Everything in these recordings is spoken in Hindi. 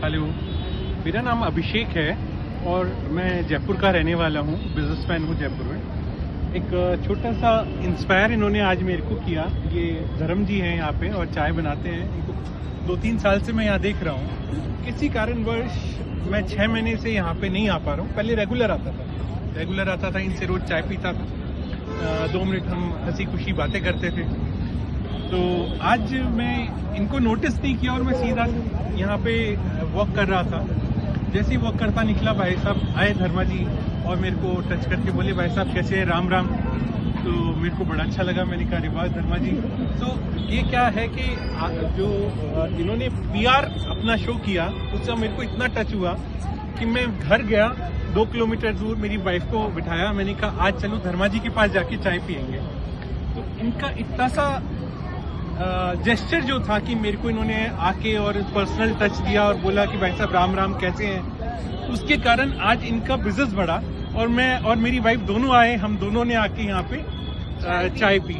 हेलो, मेरा नाम अभिषेक है और मैं जयपुर का रहने वाला हूँ। बिजनेसमैन हूँ जयपुर में। एक छोटा सा इंस्पायर इन्होंने आज मेरे को किया। ये धर्म जी हैं यहाँ पे और चाय बनाते हैं। इनको 2-3 साल से मैं यहाँ देख रहा हूँ। किसी कारणवश मैं 6 महीने से यहाँ पे नहीं आ पा रहा हूँ। पहले रेगुलर आता था, इनसे रोज चाय पीता था। 2 मिनट हम हंसी खुशी बातें करते थे। तो आज मैं इनको नोटिस नहीं किया और मैं सीधा यहाँ पे वॉक कर रहा था। जैसे ही वॉक करता निकला, भाई साहब आए धर्मा जी और मेरे को टच करके बोले, भाई साहब कैसे हैं, राम राम। तो मेरे को बड़ा अच्छा लगा। मैंने कहा रिवाज धर्मा जी। तो ये क्या है कि जो इन्होंने पीआर अपना शो किया, उससे मेरे को इतना टच हुआ कि मैं घर गया, 2 किलोमीटर दूर मेरी वाइफ को बिठाया। मैंने कहा आज चलो धर्मा जी के पास जाके चाय पियेंगे। तो इनका इतना सा जेस्चर जो था कि मेरे को इन्होंने आके और पर्सनल टच दिया और बोला कि भाई साहब राम राम कैसे हैं, उसके कारण आज इनका बिजनेस बढ़ा और मैं और मेरी वाइफ दोनों आए। हम दोनों ने आके यहाँ पे चाय पी।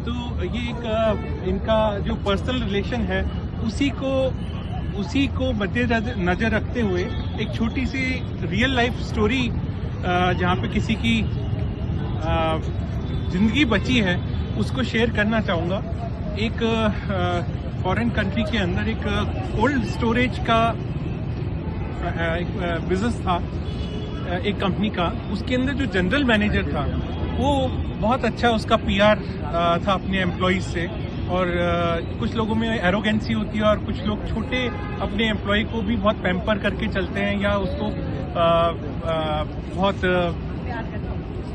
तो ये एक इनका जो पर्सनल रिलेशन है उसी को मद्देनजर रखते हुए एक छोटी सी रियल लाइफ स्टोरी जहाँ पे किसी की जिंदगी बची है उसको शेयर करना चाहूँगा। एक फॉरेन कंट्री के अंदर एक कोल्ड स्टोरेज का एक बिजनेस था, एक कंपनी का। उसके अंदर जो जनरल मैनेजर था वो बहुत अच्छा उसका पीआर था अपने एम्प्लॉयज से। और कुछ लोगों में एरोगेंसी होती है और कुछ लोग छोटे अपने एम्प्लॉय को भी बहुत पैम्पर करके चलते हैं या उसको बहुत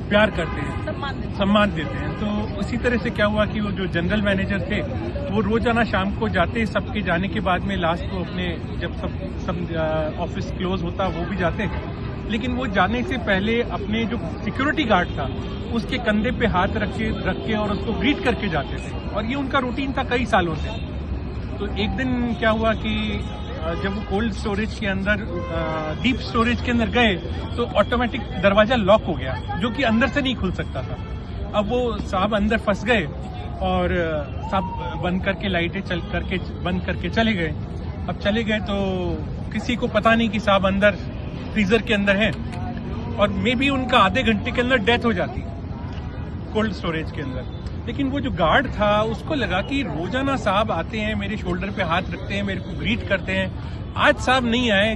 प्यार करते हैं, सम्मान देते हैं। तो उसी तरह से क्या हुआ कि वो जो जनरल मैनेजर थे वो रोजाना शाम को जाते, सबके जाने के बाद में लास्ट को अपने जब सब ऑफिस क्लोज होता वो भी जाते, लेकिन वो जाने से पहले अपने जो सिक्योरिटी गार्ड था उसके कंधे पे हाथ रख के और उसको ग्रीट करके जाते थे। और ये उनका रूटीन था कई सालों से। तो एक दिन क्या हुआ कि जब वो कोल्ड स्टोरेज के अंदर डीप स्टोरेज के अंदर गए तो ऑटोमेटिक दरवाजा लॉक हो गया, जो कि अंदर से नहीं खुल सकता था। अब वो साहब अंदर फंस गए और साहब बंद करके लाइटें बंद करके चले गए। अब चले गए तो किसी को पता नहीं कि साहब अंदर फ्रीजर के अंदर है और मे बी उनका आधे घंटे के अंदर डेथ हो जाती कोल्ड स्टोरेज के अंदर। लेकिन वो जो गार्ड था उसको लगा कि रोजाना साहब आते हैं, मेरे शोल्डर पे हाथ रखते हैं, मेरे को ग्रीट करते हैं, आज साहब नहीं आए,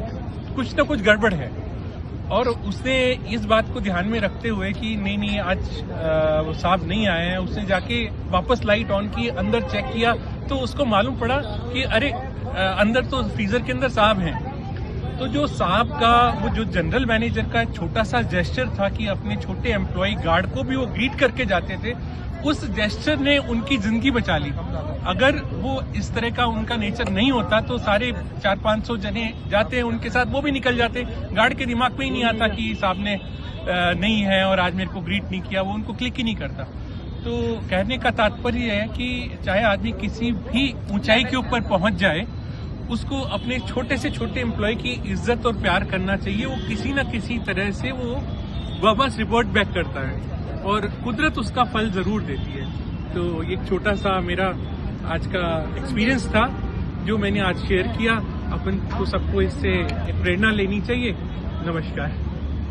कुछ ना कुछ गड़बड़ है। और उसने इस बात को ध्यान में रखते हुए कि नहीं आज वो साहब नहीं आए हैं, उसने जाके वापस लाइट ऑन की, अंदर चेक किया तो उसको मालूम पड़ा कि अरे अंदर तो फ्रीजर के अंदर साहब हैं। तो जो साहब का वो जो जनरल मैनेजर का छोटा सा जेस्चर था कि अपने छोटे एम्प्लॉय गार्ड को भी वो ग्रीट करके जाते थे, उस जेस्चर ने उनकी जिंदगी बचा ली। अगर वो इस तरह का उनका नेचर नहीं होता तो सारे 400-500 जने जाते हैं उनके साथ, वो भी निकल जाते। गार्ड के दिमाग में ही नहीं आता कि साहब ने नहीं है और आज मेरे को ग्रीट नहीं किया, वो उनको क्लिक ही नहीं करता। तो कहने का तात्पर्य है कि चाहे आदमी किसी भी ऊंचाई के ऊपर पहुंच जाए, उसको अपने छोटे से छोटे एम्प्लॉय की इज्जत और प्यार करना चाहिए। वो किसी न किसी तरह से वो वापस रिपोर्ट बैक करता है और कुदरत उसका फल जरूर देती है। तो एक छोटा सा मेरा आज का एक्सपीरियंस था जो मैंने आज शेयर किया। अपन को सबको इससे प्रेरणा लेनी चाहिए। नमस्कार।